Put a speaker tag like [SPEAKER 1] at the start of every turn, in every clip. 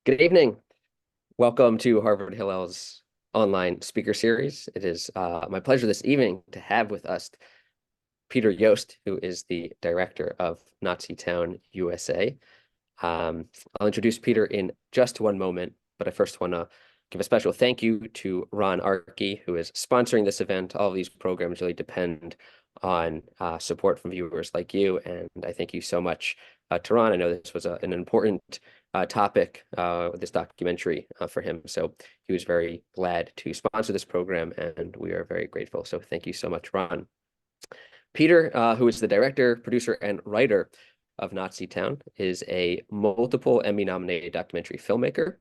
[SPEAKER 1] Good evening. Welcome to Harvard Hillel's online speaker series. It is my pleasure this evening to have with us Peter Yost, who is the director of Nazitown, USA. I'll introduce Peter in just one moment, but I first want to give a special thank you to Ron Arkey, who is sponsoring this event. All of these programs really depend on support from viewers like you, and I thank you so much to Ron. I know this was an important topic with this documentary for him, so he was very glad to sponsor this program, and we are very grateful. So thank you so much, Ron. Peter, who is the director, producer, and writer of Nazitown, is a multiple Emmy-nominated documentary filmmaker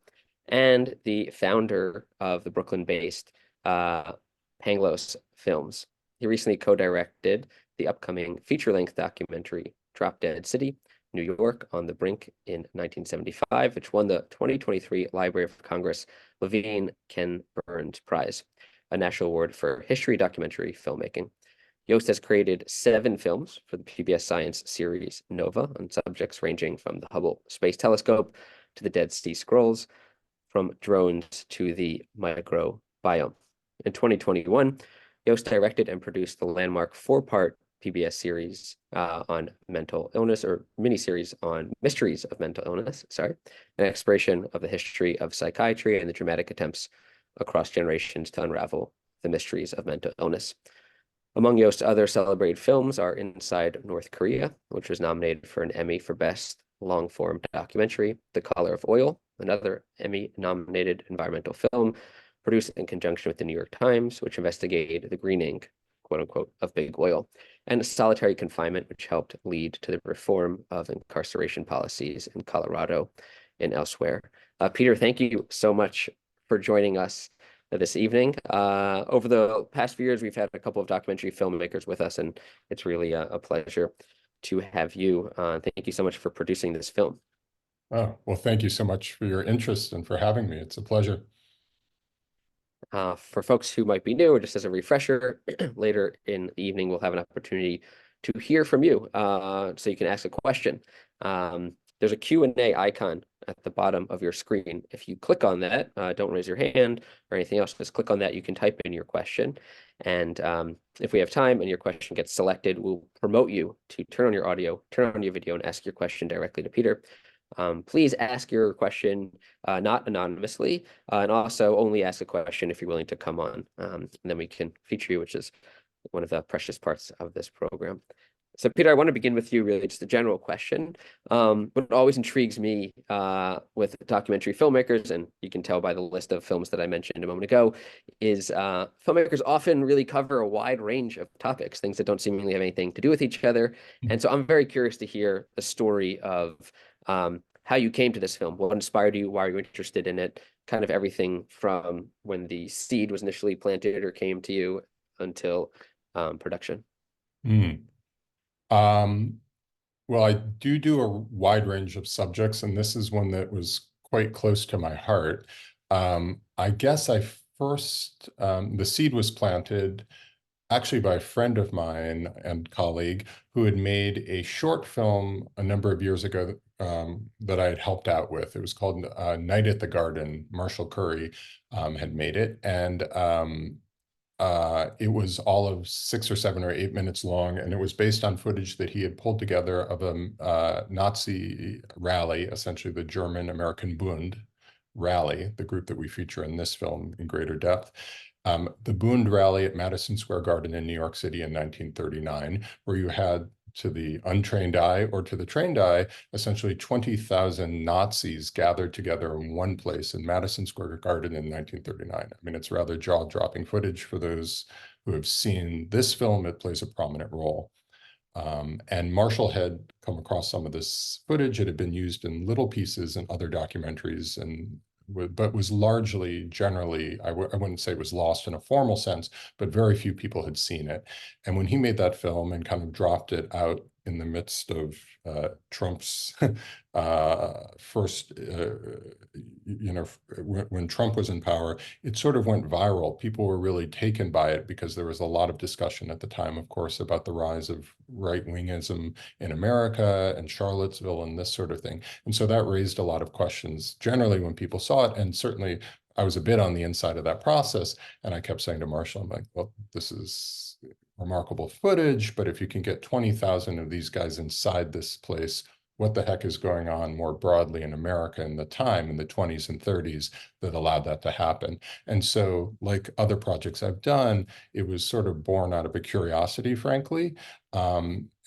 [SPEAKER 1] and the founder of the Brooklyn-based Pangloss Films. He recently co-directed the upcoming feature-length documentary Drop Dead City, New York on the Brink in 1975, which won the 2023 Library of Congress Levine Ken Burns Prize, a national award for history documentary filmmaking. Yost has created 7 films for the PBS Science series Nova on subjects ranging from the Hubble Space Telescope to the Dead Sea Scrolls, from drones to the microbiome. In 2021, Yost directed and produced the landmark 4-part PBS series on mental illness, or miniseries on mysteries of mental illness, an exploration of the history of psychiatry and the dramatic attempts across generations to unravel the mysteries of mental illness. Among Yost's other celebrated films are Inside North Korea, which was nominated for an Emmy for Best Long-Form Documentary, The Color of Oil, another Emmy-nominated environmental film produced in conjunction with the New York Times, which investigated the greening, quote-unquote, of big oil, and Solitary Confinement, which helped lead to the reform of incarceration policies in Colorado and elsewhere. Peter, thank you so much for joining us this evening. Over the past few years, we've had a couple of documentary filmmakers with us, and it's really a pleasure to have you. Thank you so much for producing this film.
[SPEAKER 2] Oh, well, thank you so much for your interest and for having me. It's a pleasure.
[SPEAKER 1] For folks who might be new, or just as a refresher, later in the evening, we'll have an opportunity to hear from you, so you can ask a question. There's a Q&A icon at the bottom of your screen. If you click on that, don't raise your hand or anything else, just click on that. You can type in your question. And if we have time and your question gets selected, we'll promote you to turn on your audio, turn on your video, and ask your question directly to Peter. Please ask your question not anonymously, and also only ask a question if you're willing to come on, and then we can feature you, which is one of the precious parts of this program. So Peter, I want to begin with you, really just a general question. What always intrigues me with documentary filmmakers, and you can tell by the list of films that I mentioned a moment ago, is filmmakers often really cover a wide range of topics, things that don't seemingly have anything to do with each other. And so I'm very curious to hear the story of how you came to this film, what inspired you, why are you interested in it, kind of everything from when the seed was initially planted or came to you until production.
[SPEAKER 2] Well, I do a wide range of subjects, and this is one that was quite close to my heart. I guess the seed was planted actually by a friend of mine and colleague who had made a short film a number of years ago that I had helped out with. It was called Night at the Garden. Marshall Curry had made it, and it was all of 6 or 7 or 8 minutes long, and it was based on footage that he had pulled together of a Nazi rally, essentially the German-American Bund rally, the group that we feature in this film in greater depth. The Bund rally at Madison Square Garden in New York City in 1939, where you had, to the untrained eye or to the trained eye, essentially 20,000 Nazis gathered together in one place in Madison Square Garden in 1939. I mean, it's rather jaw-dropping footage for those who have seen this film. It plays a prominent role. And Marshall had come across some of this footage. It had been used in little pieces in other documentaries, but was largely, generally, I wouldn't say it was lost in a formal sense, but very few people had seen it. And when he made that film and kind of dropped it out in the midst of Trump's first you know, when Trump was in power, it sort of went viral. People were really taken by it because there was a lot of discussion at the time, of course, about the rise of right-wingism in America and Charlottesville and this sort of thing. And so that raised a lot of questions generally when people saw it. And certainly I was a bit on the inside of that process. And I kept saying to Marshall, I'm like, well, this is remarkable footage, but if you can get 20,000 of these guys inside this place, what the heck is going on more broadly in America in the time, in the 20s and 30s, that allowed that to happen? And so, like other projects I've done, it was sort of born out of a curiosity, frankly,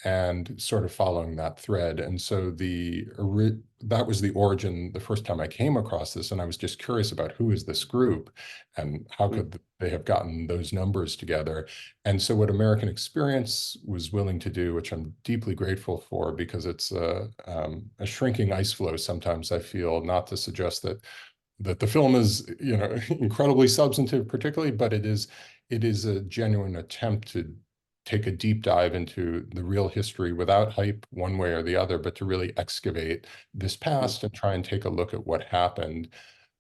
[SPEAKER 2] and sort of following that thread. And so that was the origin the first time I came across this, and I was just curious about who is this group and how could they have gotten those numbers together. And so what American Experience was willing to do, which I'm deeply grateful for, because it's a shrinking ice floe sometimes, I feel, not to suggest that the film is, you know, incredibly substantive particularly, but it is a genuine attempt to take a deep dive into the real history without hype one way or the other, but to really excavate this past and try and take a look at what happened.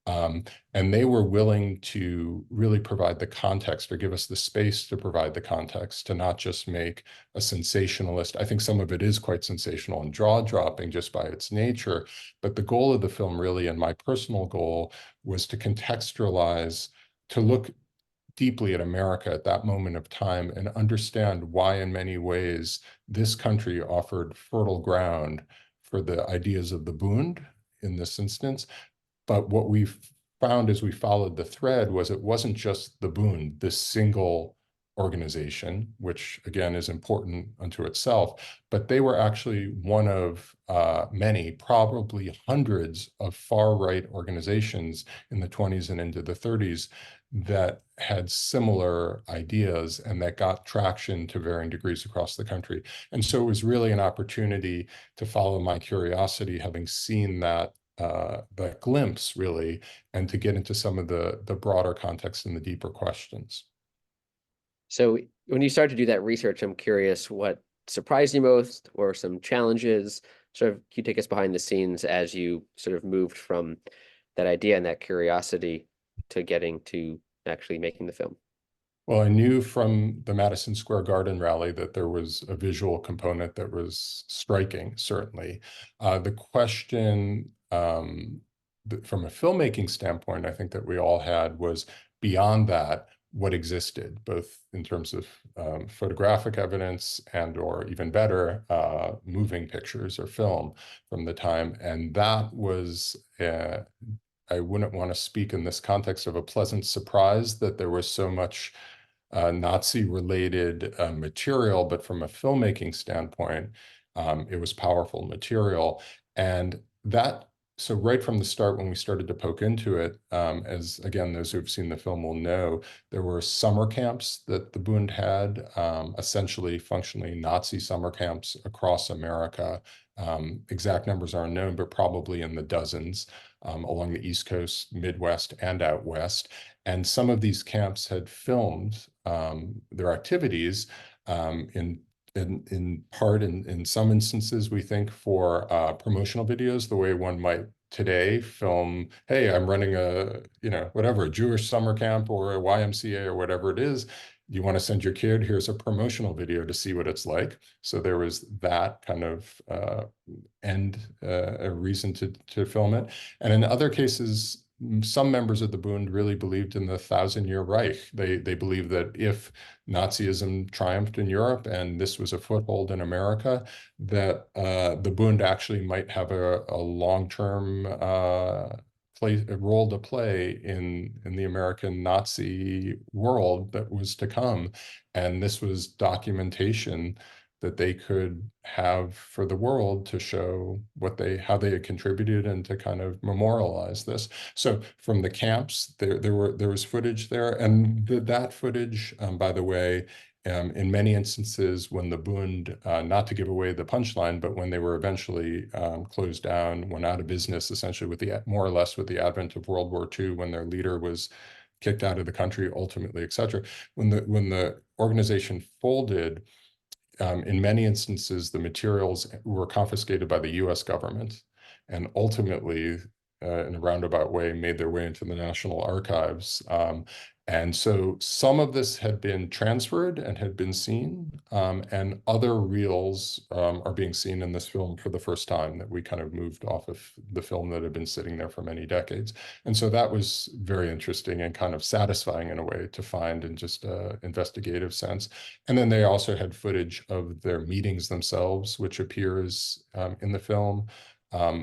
[SPEAKER 2] And they were willing to really provide the context or give us the space to provide the context, to not just make a sensationalist. I think some of it is quite sensational and jaw-dropping just by its nature. But the goal of the film really, and my personal goal, was to contextualize, to look deeply at America at that moment of time and understand why, in many ways, this country offered fertile ground for the ideas of the Bund in this instance. But what we found as we followed the thread was it wasn't just the Bund, this single organization, which again is important unto itself, but they were actually one of many, probably hundreds of far-right organizations in the 20s and into the 30s that had similar ideas and that got traction to varying degrees across the country. And so it was really an opportunity to follow my curiosity, having seen that glimpse really, and to get into some of the broader context and the deeper questions.
[SPEAKER 1] So when you started to do that research, I'm curious what surprised you most, or some challenges. Sort of, can you take us behind the scenes as you sort of moved from that idea and that curiosity to getting to actually making the film?
[SPEAKER 2] Well, I knew from the Madison Square Garden rally that there was a visual component that was striking, certainly. The question from a filmmaking standpoint, I think that we all had was, beyond that, what existed, both in terms of photographic evidence and, or even better, moving pictures or film from the time. And that was I wouldn't want to speak in this context of a pleasant surprise that there was so much Nazi-related material, but from a filmmaking standpoint, it was powerful material. And that, so right from the start, when we started to poke into it, as again, those who've seen the film will know, there were summer camps that the Bund had, essentially functionally Nazi summer camps across America. Exact numbers aren't known, but probably in the dozens, along the East Coast, Midwest, and out West. And some of these camps had filmed their activities in part, in some instances, we think, for promotional videos, the way one might today film, hey, I'm running a, you know, whatever, a Jewish summer camp or a YMCA or whatever it is. You want to send your kid, here's a promotional video to see what it's like. So there was that kind of a reason to film it. And in other cases, some members of the Bund really believed in the Thousand-Year Reich. They believed that if Nazism triumphed in Europe and this was a foothold in America, that the Bund actually might have a long-term role to play in the American Nazi world that was to come. And this was documentation that they could have for the world to show how they had contributed and to kind of memorialize this. So from the camps, there was footage there, and that footage, by the way, in many instances, when the Bund, not to give away the punchline, but when they were eventually closed down, went out of business, essentially with more or less with the advent of World War II, when their leader was kicked out of the country, ultimately, et cetera. When the organization folded, in many instances, the materials were confiscated by the US government. And ultimately, in a roundabout way, made their way into the National Archives. And so some of this had been transferred and had been seen, and other reels are being seen in this film for the first time, that we kind of moved off of the film that had been sitting there for many decades. And so that was very interesting and kind of satisfying in a way to find in just an investigative sense. And then they also had footage of their meetings themselves, which appears in the film.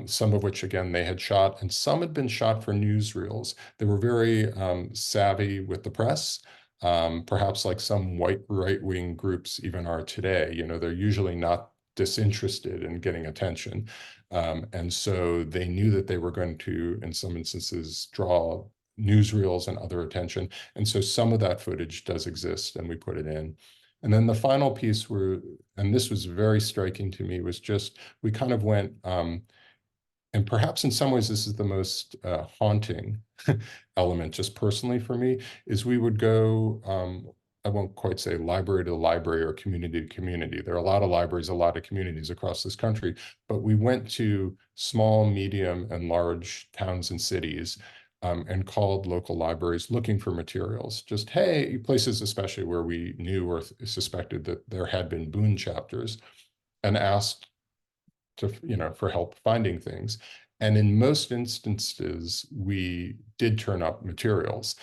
[SPEAKER 2] Some of which, again, they had shot, and some had been shot for newsreels. They were very savvy with the press, perhaps like some white right-wing groups even are today. You know, they're usually not disinterested in getting attention. And so they knew that they were going to, in some instances, draw newsreels and other attention. And so some of that footage does exist, and we put it in. And then the final piece were, and this was very striking to me, was just, we kind of went, and perhaps in some ways this is the most haunting element, just personally for me, is we would go, I won't quite say library to library or community to community. There are a lot of libraries, a lot of communities across this country, but we went to small, medium, and large towns and cities, and called local libraries looking for materials. Just, hey, places especially where we knew or suspected that there had been Bund chapters, and asked to, you know, for help finding things. And in most instances, we did turn up materials,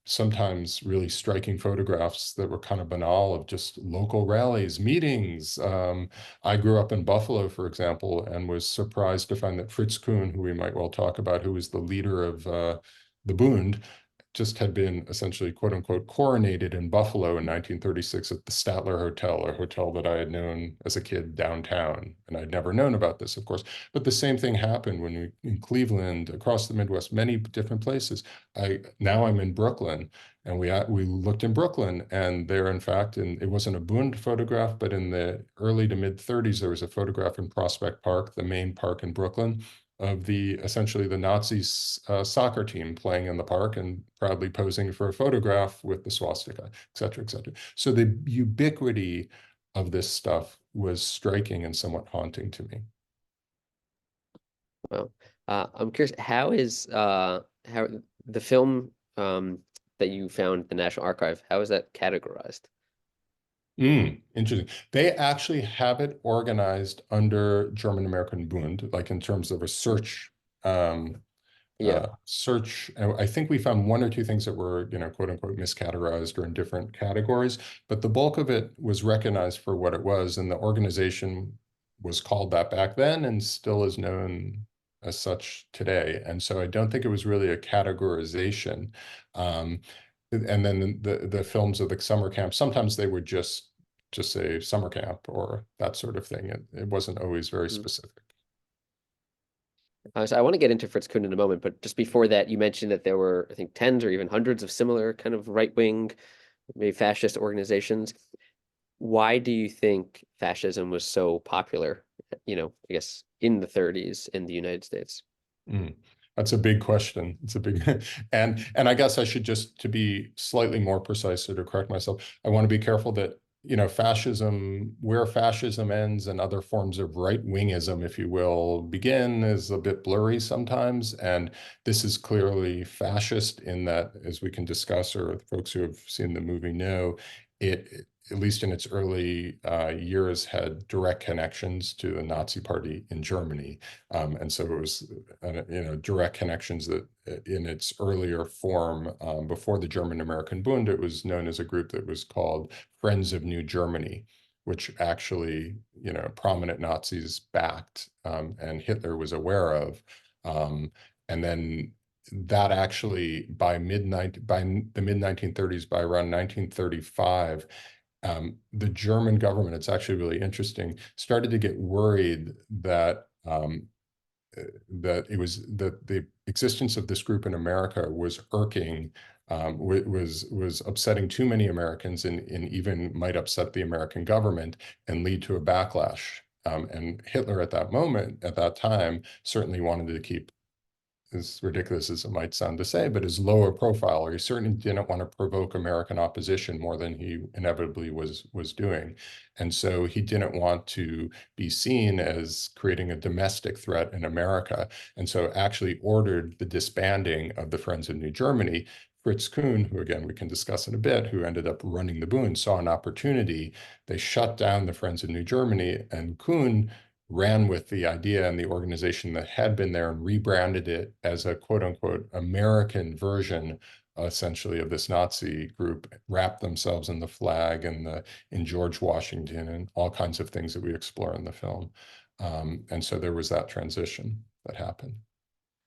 [SPEAKER 2] sometimes really striking photographs that were kind of banal of just local rallies, meetings. I grew up in Buffalo, for example, and was surprised to find that Fritz Kuhn, who we might well talk about, who was the leader of the Bund, just had been essentially, quote unquote, coronated in Buffalo in 1936 at the Statler Hotel, a hotel that I had known as a kid downtown. And I'd never known about this, of course. But the same thing happened when we, in Cleveland, across the Midwest, many different places. Now I'm in Brooklyn, and we looked in Brooklyn, and there, in fact, and it wasn't a Bund photograph, but in the early to mid 30s, there was a photograph in Prospect Park, the main park in Brooklyn, of the essentially the Nazis soccer team playing in the park and proudly posing for a photograph with the swastika, et cetera, et cetera. So the ubiquity of this stuff was striking and somewhat haunting to me.
[SPEAKER 1] Well, I'm curious, how is how the film that you found the National Archive, how is that categorized?
[SPEAKER 2] Interesting. They actually have it organized under German American Bund, like in terms of a search,
[SPEAKER 1] Yeah.
[SPEAKER 2] search. I think we found one or two things that were, you know, quote unquote, miscategorized or in different categories, but the bulk of it was recognized for what it was, and the organization was called that back then and still is known as such today. And so I don't think it was really a categorization. And then the films of the summer camp, sometimes they would just say summer camp or that sort of thing. It wasn't always very
[SPEAKER 1] Mhm.
[SPEAKER 2] specific.
[SPEAKER 1] So I want to get into Fritz Kuhn in a moment, but just before that, you mentioned that there were, I think, tens or even hundreds of similar kind of right-wing, maybe fascist organizations. Why do you think fascism was so popular, I guess in the 30s in the United States?
[SPEAKER 2] Mm. That's a big question. It's a big, and I guess I should just, to be slightly more precise or to correct myself, I want to be careful that, you know, fascism, where fascism ends and other forms of right-wingism, if you will, begin is a bit blurry sometimes. And this is clearly fascist in that, as we can discuss, or folks who have seen the movie know, it, at least in its early years, had direct connections to the Nazi Party in Germany. And so it was, you know, direct connections that in its earlier form, before the German American Bund, it was known as a group that was called Friends of New Germany, which actually, you know, prominent Nazis backed, and Hitler was aware of. And then that actually by the mid 1930s, by around 1935, the German government, it's actually really interesting, started to get worried that that it was that the existence of this group in America was irking, was upsetting too many Americans, and even might upset the American government and lead to a backlash. And Hitler at that moment, at that time, certainly wanted to keep as ridiculous as it might sound to say, but is lower profile, or he certainly didn't want to provoke American opposition more than he inevitably was doing. And so he didn't want to be seen as creating a domestic threat in America. And so actually ordered the disbanding of the Friends of New Germany. Fritz Kuhn, who again we can discuss in a bit, who ended up running the Bund, saw an opportunity. They shut down the Friends of New Germany, and Kuhn ran with the idea and the organization that had been there and rebranded it as a quote unquote American version essentially of this Nazi group, wrapped themselves in the flag and in George Washington and all kinds of things that we explore in the film. And so there was that transition that happened.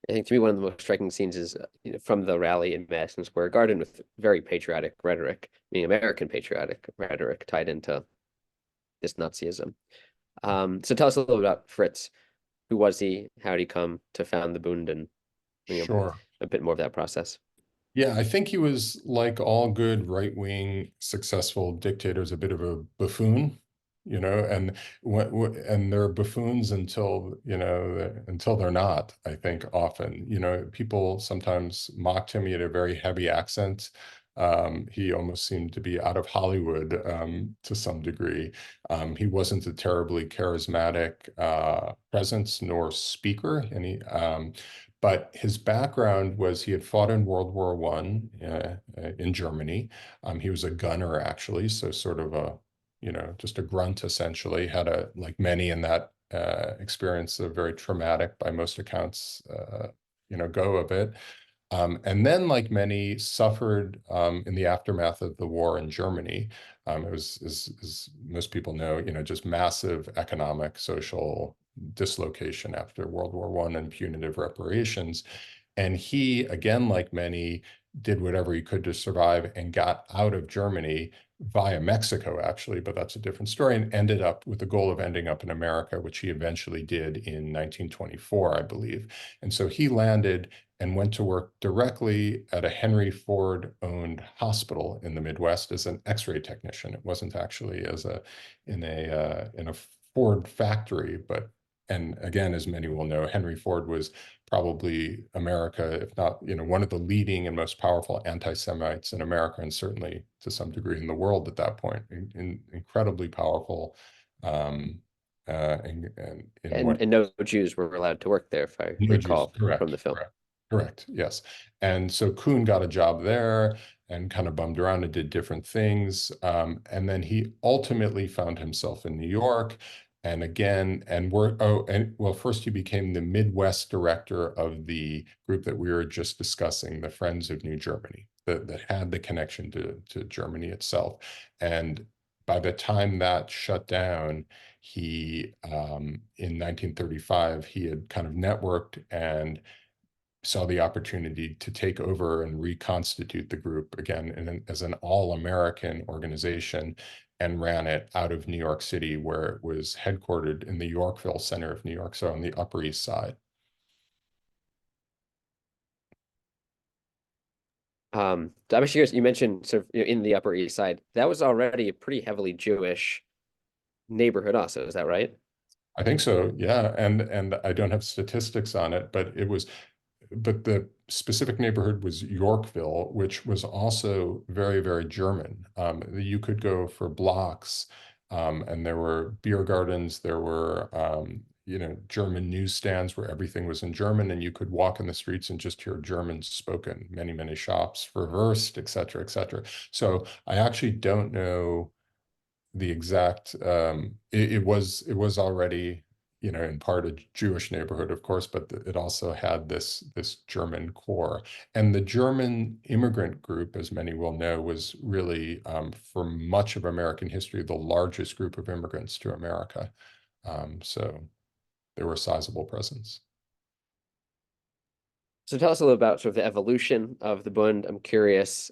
[SPEAKER 1] I think to me, one of the most striking scenes is from the rally in Madison Square Garden with very patriotic rhetoric, meaning American patriotic rhetoric tied into this Nazism. So tell us a little about Fritz. Who was he? How did he come to found the Bund, and
[SPEAKER 2] Sure.
[SPEAKER 1] a bit more of that process?
[SPEAKER 2] Yeah, I think he was, like all good right-wing successful dictators, a bit of a buffoon, and they're buffoons until, until they're not, I think often. People sometimes mocked him. He had a very heavy accent. He almost seemed to be out of Hollywood to some degree. He wasn't a terribly charismatic presence nor speaker, but his background was he had fought in World War One in Germany. He was a gunner actually, so sort of just a grunt essentially. Had like many in that experience, a very traumatic, by most accounts, go of it. And then, like many, suffered in the aftermath of the war in Germany. It was, as most people know, just massive economic, social dislocation after World War One and punitive reparations. And he, again, like many, did whatever he could to survive and got out of Germany via Mexico, actually, but that's a different story, and ended up with the goal of ending up in America, which he eventually did in 1924, I believe. And so he landed and went to work directly at a Henry Ford-owned hospital in the Midwest as an X-ray technician. It wasn't actually in a Ford factory, but and again, as many will know, Henry Ford was probably America, if not, one of the leading and most powerful anti-Semites in America, and certainly to some degree in the world at that point. Incredibly powerful, in what
[SPEAKER 1] And no Jews were allowed to work there, if I
[SPEAKER 2] no Jews,
[SPEAKER 1] recall from
[SPEAKER 2] correct,
[SPEAKER 1] the film.
[SPEAKER 2] correct, correct, yes. And so Kuhn got a job there and kind of bummed around and did different things. And then he ultimately found himself in New York. And again, first he became the Midwest director of the group that we were just discussing, the Friends of New Germany, that had the connection to Germany itself. And by the time that shut down, he, in 1935, he had kind of networked and saw the opportunity to take over and reconstitute the group again as an all-American organization, and ran it out of New York City, where it was headquartered in the Yorkville center of New York, so on the Upper East Side.
[SPEAKER 1] I'm actually curious, you mentioned sort of in the Upper East Side, that was already a pretty heavily Jewish neighborhood also, is that right?
[SPEAKER 2] I think so, yeah. And I don't have statistics on it, but the specific neighborhood was Yorkville, which was also very, very German. You could go for blocks, and there were beer gardens, there were, German newsstands where everything was in German, and you could walk in the streets and just hear German spoken, many, many shops for Wurst, et cetera, et cetera. So I actually don't know the exact it was already in part a Jewish neighborhood, of course, but it also had this German core. And the German immigrant group, as many will know, was really, for much of American history, the largest group of immigrants to America. So they were a sizable presence.
[SPEAKER 1] So tell us a little about sort of the evolution of the Bund. I'm curious,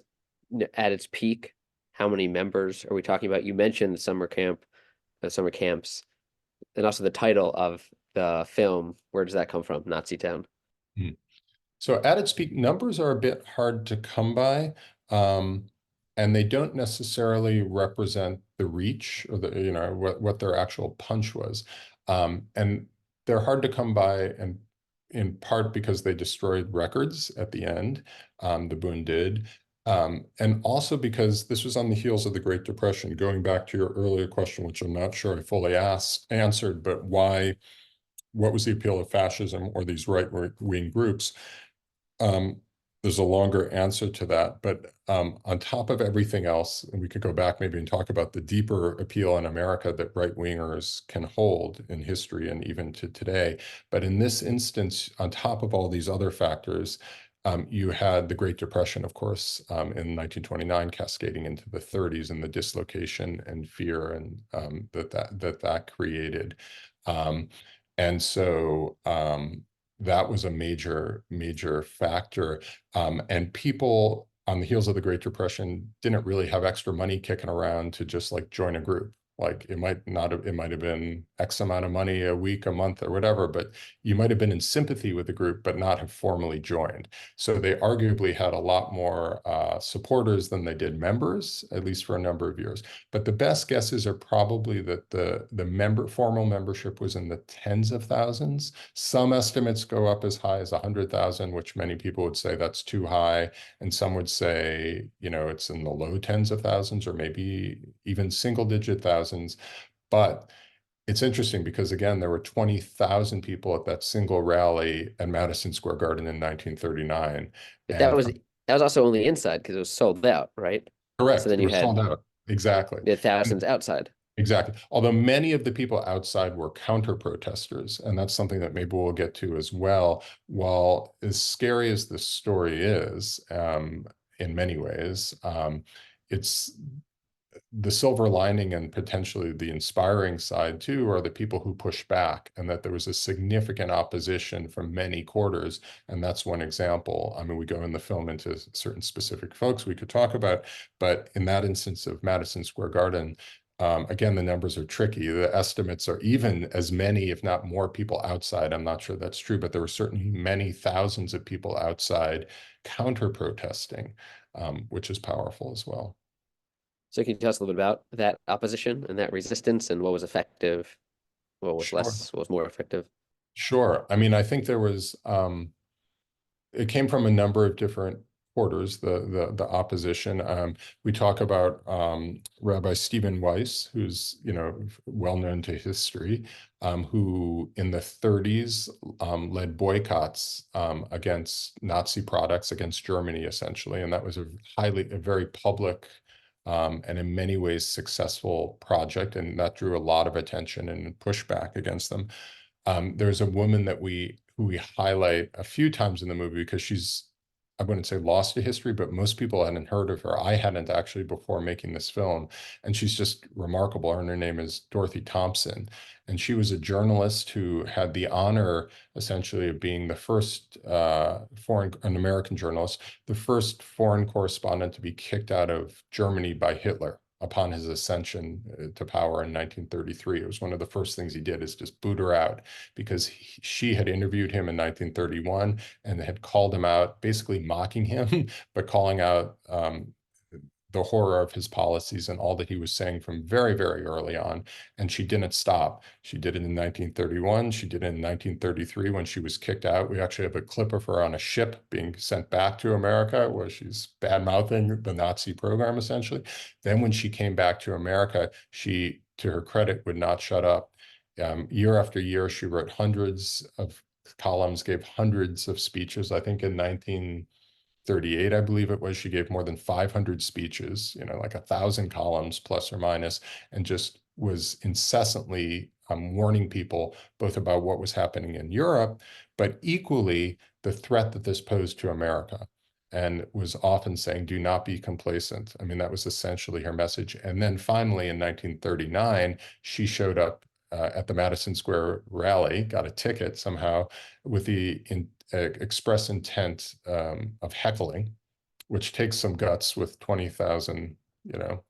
[SPEAKER 1] at its peak, how many members are we talking about? You mentioned the summer camps, and also the title of the film. Where does that come from? Nazi Town.
[SPEAKER 2] Hmm. So at its peak, numbers are a bit hard to come by, um, and they don't necessarily represent the reach or what their actual punch was. And they're hard to come by and in part because they destroyed records at the end, the Bund did, and also because this was on the heels of the Great Depression. Going back to your earlier question, which I'm not sure I fully answered, but what was the appeal of fascism or these right-wing groups? There's a longer answer to that, but on top of everything else, and we could go back maybe and talk about the deeper appeal in America that right-wingers can hold in history and even to today. But in this instance, on top of all these other factors, you had the Great Depression, of course, in 1929, cascading into the 30s, and the dislocation and fear and that created. And so that was a major factor. And people on the heels of the Great Depression didn't really have extra money kicking around to just like join a group. Like it might have been X amount of money a week, a month, or whatever, but you might have been in sympathy with the group, but not have formally joined. So they arguably had a lot more supporters than they did members, at least for a number of years. But the best guesses are probably that the formal membership was in the tens of thousands. Some estimates go up as high as 100,000, which many people would say that's too high. And some would say, it's in the low tens of thousands or maybe even single-digit thousands. But it's interesting because, again, there were 20,000 people at that single rally at Madison Square Garden in 1939.
[SPEAKER 1] But
[SPEAKER 2] And
[SPEAKER 1] that was also only inside because it was sold out, right? So
[SPEAKER 2] correct,
[SPEAKER 1] then
[SPEAKER 2] it was sold out. Exactly.
[SPEAKER 1] you had
[SPEAKER 2] And
[SPEAKER 1] thousands outside.
[SPEAKER 2] exactly. Although many of the people outside were counter-protesters, and that's something that maybe we'll get to as well. While as scary as this story is, in many ways, it's the silver lining and potentially the inspiring side too are the people who push back, and that there was a significant opposition from many quarters. And that's one example. I mean, we go in the film into certain specific folks we could talk about, but in that instance of Madison Square Garden, again, the numbers are tricky. The estimates are even as many, if not more, people outside. I'm not sure that's true, but there were certainly many thousands of people outside counter-protesting, which is powerful as well.
[SPEAKER 1] So can you tell us a little bit about that opposition and that resistance and what was effective,
[SPEAKER 2] Sure.
[SPEAKER 1] what was more effective?
[SPEAKER 2] Sure. I mean, I think there was it came from a number of different quarters, the opposition. We talk about Rabbi Stephen Weiss, who's well known to history, who in the 30s led boycotts against Nazi products, against Germany, essentially, and that was a very public and in many ways successful project, and that drew a lot of attention and pushback against them. There's a woman who we highlight a few times in the movie because she's, I wouldn't say lost to history, but most people hadn't heard of her. I hadn't actually before making this film, and she's just remarkable. And her name is Dorothy Thompson, and she was a journalist who had the honor, essentially, of being the first an American journalist, the first foreign correspondent to be kicked out of Germany by Hitler upon his ascension to power in 1933. It was one of the first things he did, is just boot her out, because she had interviewed him in 1931 and had called him out, basically mocking him, but calling out the horror of his policies and all that he was saying from very, very early on. And she didn't stop. She did it in 1931. She did it in 1933 when she was kicked out. We actually have a clip of her on a ship being sent back to America where she's bad-mouthing the Nazi program, essentially. Then when she came back to America, she, to her credit, would not shut up. Year after year, she wrote hundreds of columns, gave hundreds of speeches. I think in 1938, I believe it was, she gave more than 500 speeches, like 1,000 columns plus or minus, and just was incessantly warning people both about what was happening in Europe, but equally the threat that this posed to America, and was often saying, do not be complacent. I mean, that was essentially her message. And then finally in 1939, she showed up at the Madison Square rally, got a ticket somehow with the express intent of heckling, which takes some guts with 20,000,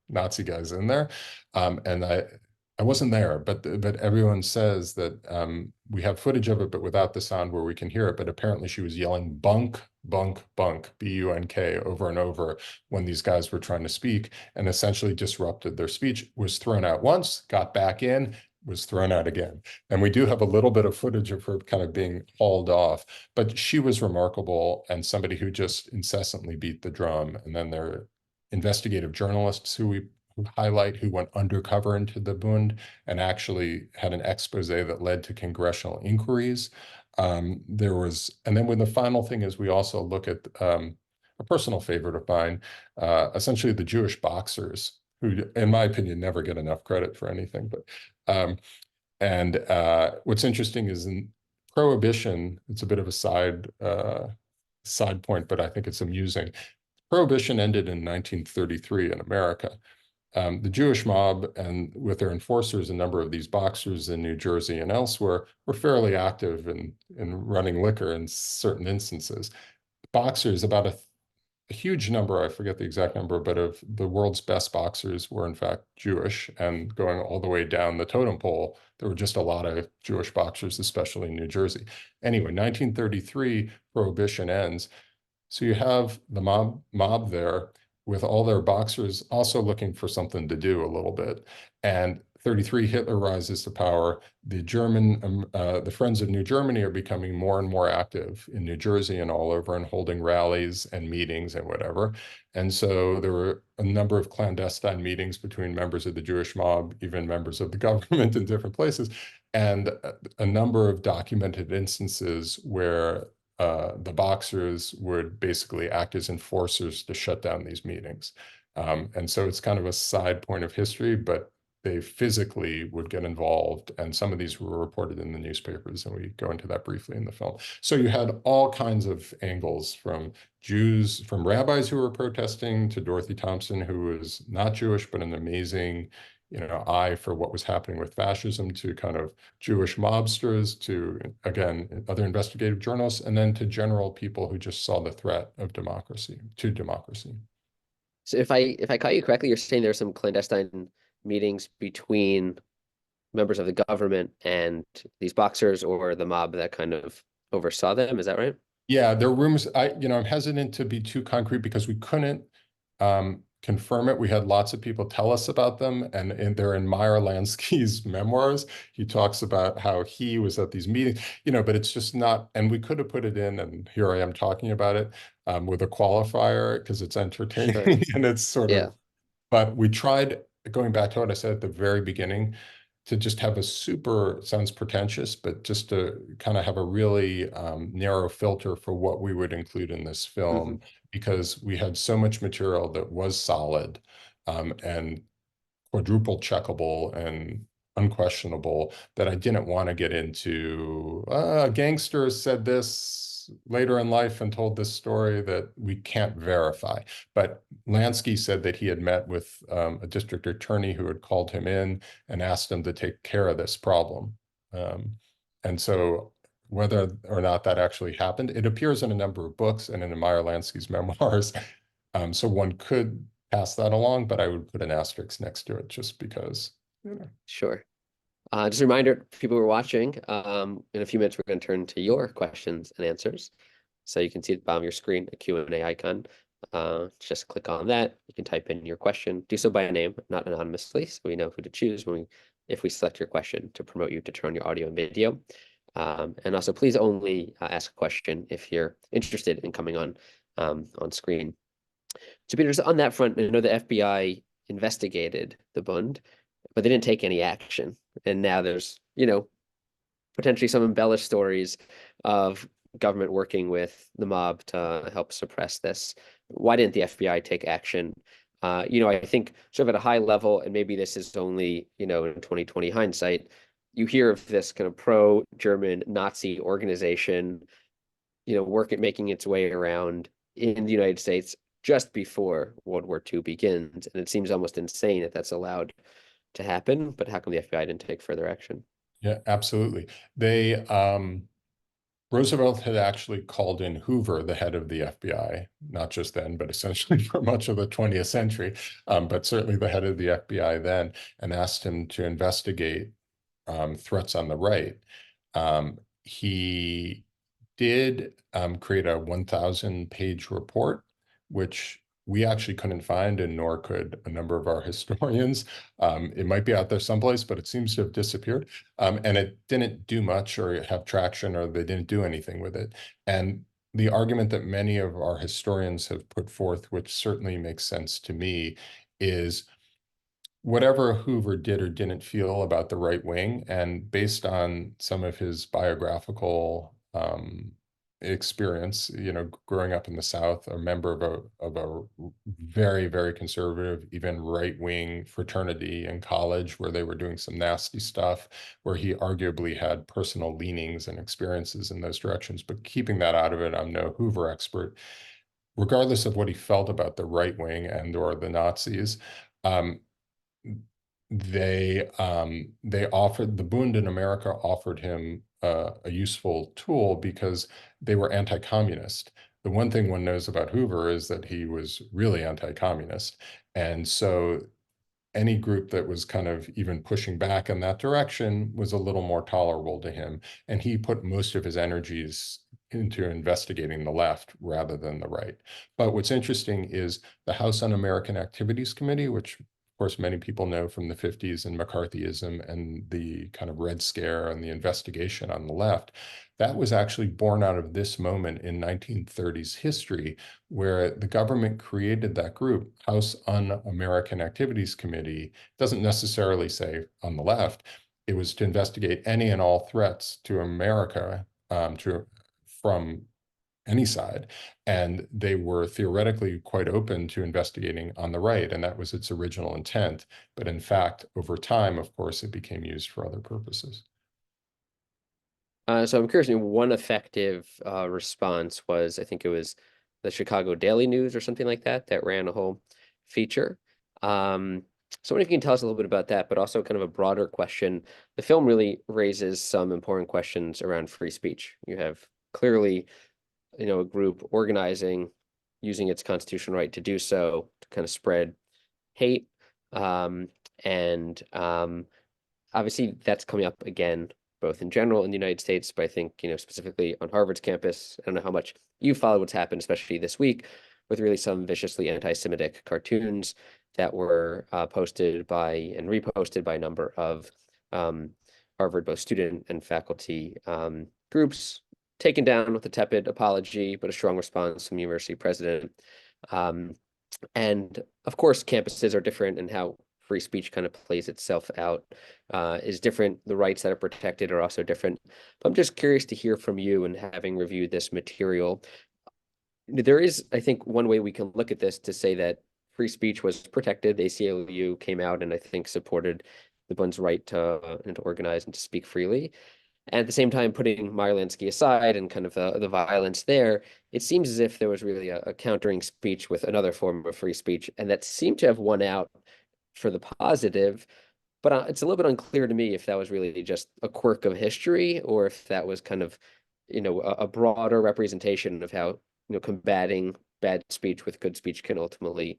[SPEAKER 2] Nazi guys in there. And I wasn't there, but everyone says that we have footage of it, but without the sound where we can hear it. But apparently she was yelling bunk, bunk, bunk, B-U-N-K over and over when these guys were trying to speak, and essentially disrupted their speech, was thrown out once, got back in, was thrown out again. And we do have a little bit of footage of her kind of being hauled off, but she was remarkable and somebody who just incessantly beat the drum. And then there are investigative journalists who highlight who went undercover into the Bund and actually had an expose that led to congressional inquiries. And then when the final thing is, we also look at a personal favorite of mine, essentially the Jewish boxers, who, in my opinion, never get enough credit for anything. But what's interesting is in Prohibition, it's a bit of a side point, but I think it's amusing. Prohibition ended in 1933 in America. The Jewish mob and with their enforcers, a number of these boxers in New Jersey and elsewhere, were fairly active in running liquor in certain instances. Boxers, about a huge number, I forget the exact number, but of the world's best boxers were in fact Jewish, and going all the way down the totem pole, there were just a lot of Jewish boxers, especially in New Jersey. Anyway, 1933, Prohibition ends. So you have the mob there with all their boxers also looking for something to do a little bit. And 33, Hitler rises to power. The Friends of New Germany are becoming more and more active in New Jersey and all over and holding rallies and meetings and whatever. And so there were a number of clandestine meetings between members of the Jewish mob, even members of the government in different places, and a number of documented instances where the boxers would basically act as enforcers to shut down these meetings. And so it's kind of a side point of history, but they physically would get involved. And some of these were reported in the newspapers, and we go into that briefly in the film. So you had all kinds of angles, from Jews, from rabbis who were protesting, to Dorothy Thompson, who was not Jewish, but an amazing eye for what was happening with fascism, to kind of Jewish mobsters, to, again, other investigative journalists, and then to general people who just saw the threat of democracy.
[SPEAKER 1] So if I caught you correctly, you're saying there's some clandestine meetings between members of the government and these boxers or the mob that kind of oversaw them. Is that right?
[SPEAKER 2] Yeah, there are rumors. I'm hesitant to be too concrete because we couldn't confirm it. We had lots of people tell us about them, and they're in Meyer Lansky's memoirs. He talks about how he was at these meetings, but it's just not, and we could have put it in, and here I am talking about it with a qualifier because it's entertaining.
[SPEAKER 1] Sure.
[SPEAKER 2] And it's sort
[SPEAKER 1] Yeah.
[SPEAKER 2] of, but we tried, going back to what I said at the very beginning, to just have a super, sounds pretentious, but just to kind of have a really narrow filter for what we would include in this film, because we had so much material that was solid and quadruple checkable and unquestionable, that I didn't want to get into a gangster said this later in life and told this story that we can't verify. But Lansky said that he had met with a district attorney who had called him in and asked him to take care of this problem. And so whether or not that actually happened, it appears in a number of books and in Meyer Lansky's memoirs. So one could pass that along, but I would put an asterisk next to it just because.
[SPEAKER 1] Sure. Just a reminder, people who are watching, in a few minutes, we're going to turn to your questions and answers. So you can see at the bottom of your screen, a Q&A icon. Just click on that. You can type in your question. Do so by name, not anonymously, so we know who to choose if we select your question to promote you to turn on your audio and video. And also, please only ask a question if you're interested in coming on screen. So Peter, on that front, I know the FBI investigated the Bund, but they didn't take any action. And now there's, potentially some embellished stories of government working with the mob to help suppress this. Why didn't the FBI take action? I think sort of at a high level, and maybe this is only, in 2020 hindsight, you hear of this kind of pro-German Nazi organization, making its way around in the United States just before World War II begins. And it seems almost insane that that's allowed to happen, but how come the FBI didn't take further action?
[SPEAKER 2] Yeah, absolutely. Roosevelt had actually called in Hoover, the head of the FBI, not just then, but essentially for much of the 20th century, but certainly the head of the FBI then, and asked him to investigate threats on the right. He did create a 1,000-page report, which we actually couldn't find, and nor could a number of our historians. It might be out there someplace, but it seems to have disappeared. And it didn't do much or have traction, or they didn't do anything with it. And the argument that many of our historians have put forth, which certainly makes sense to me, is whatever Hoover did or didn't feel about the right wing, and based on some of his biographical experience, growing up in the South, a member of a very, very conservative, even right-wing fraternity in college where they were doing some nasty stuff, where he arguably had personal leanings and experiences in those directions. But keeping that out of it, I'm no Hoover expert. Regardless of what he felt about the right wing and or the Nazis, um, they offered, the Bund in America offered him a useful tool because they were anti-communist. The one thing one knows about Hoover is that he was really anti-communist. And so any group that was kind of even pushing back in that direction was a little more tolerable to him. And he put most of his energies into investigating the left rather than the right. But what's interesting is the House Un-American Activities Committee, which of course many people know from the 50s and McCarthyism and the kind of Red Scare and the investigation on the left, that was actually born out of this moment in 1930s history, where the government created that group, House Un-American Activities Committee. Doesn't necessarily say on the left. It was to investigate any and all threats to America from any side. And they were theoretically quite open to investigating on the right, and that was its original intent. But in fact, over time, of course, it became used for other purposes.
[SPEAKER 1] So I'm curious, one effective response was, I think it was the Chicago Daily News or something like that, that ran a whole feature. So I wonder if you can tell us a little bit about that, but also kind of a broader question. The film really raises some important questions around free speech. You have clearly, a group organizing, using its constitutional right to do so, to kind of spread hate. And Obviously that's coming up again, both in general in the United States, but I think, specifically on Harvard's campus. I don't know how much you follow what's happened, especially this week, with really some viciously anti-Semitic cartoons that were posted by and reposted by a number of Harvard, both student and faculty groups, taken down with a tepid apology, but a strong response from the university president. And of course, campuses are different, and how free speech kind of plays itself out is different. The rights that are protected are also different. But I'm just curious to hear from you, and having reviewed this material, there is, I think, one way we can look at this to say that free speech was protected. The ACLU came out and I think supported the Bund's right to organize and to speak freely. And at the same time, putting Meyer Lansky aside and kind of the violence there, it seems as if there was really a countering speech with another form of free speech, and that seemed to have won out for the positive. But it's a little bit unclear to me if that was really just a quirk of history, or if that was kind of, a broader representation of how, combating bad speech with good speech can ultimately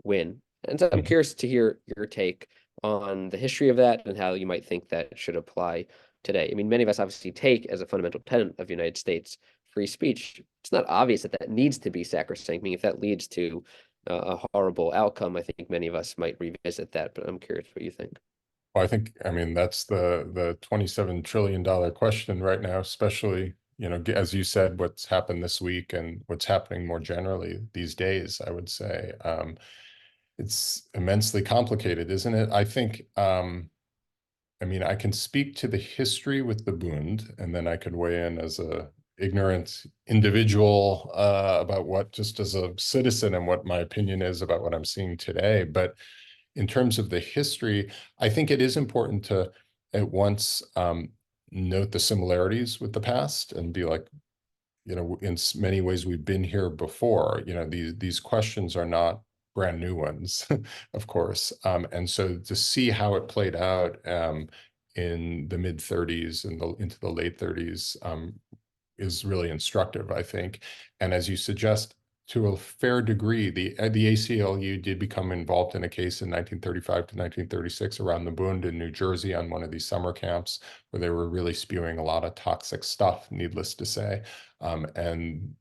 [SPEAKER 1] win. And so I'm curious to hear your take on the history of that and how you might think that should apply today. I mean, many of us obviously take as a fundamental tenet of the United States free speech. It's not obvious that that needs to be sacrosanct. I mean, if that leads to a horrible outcome, I think many of us might revisit that, but I'm curious what you think.
[SPEAKER 2] Well, I mean, that's the $27 trillion question right now, especially, as you said, what's happened this week and what's happening more generally these days, I would say. It's immensely complicated, isn't it? I think, I mean, I can speak to the history with the Bund, and then I could weigh in as a ignorant individual about what, just as a citizen, and what my opinion is about what I'm seeing today. But in terms of the history, I think it is important to at once note the similarities with the past and be like, in many ways we've been here before. These questions are not brand new ones, of course. And so to see how it played out in the mid 30s and into the late 30s is really instructive, I think. And as you suggest, to a fair degree, the ACLU did become involved in a case in 1935 to 1936 around the Bund in New Jersey on one of these summer camps where they were really spewing a lot of toxic stuff, needless to say. And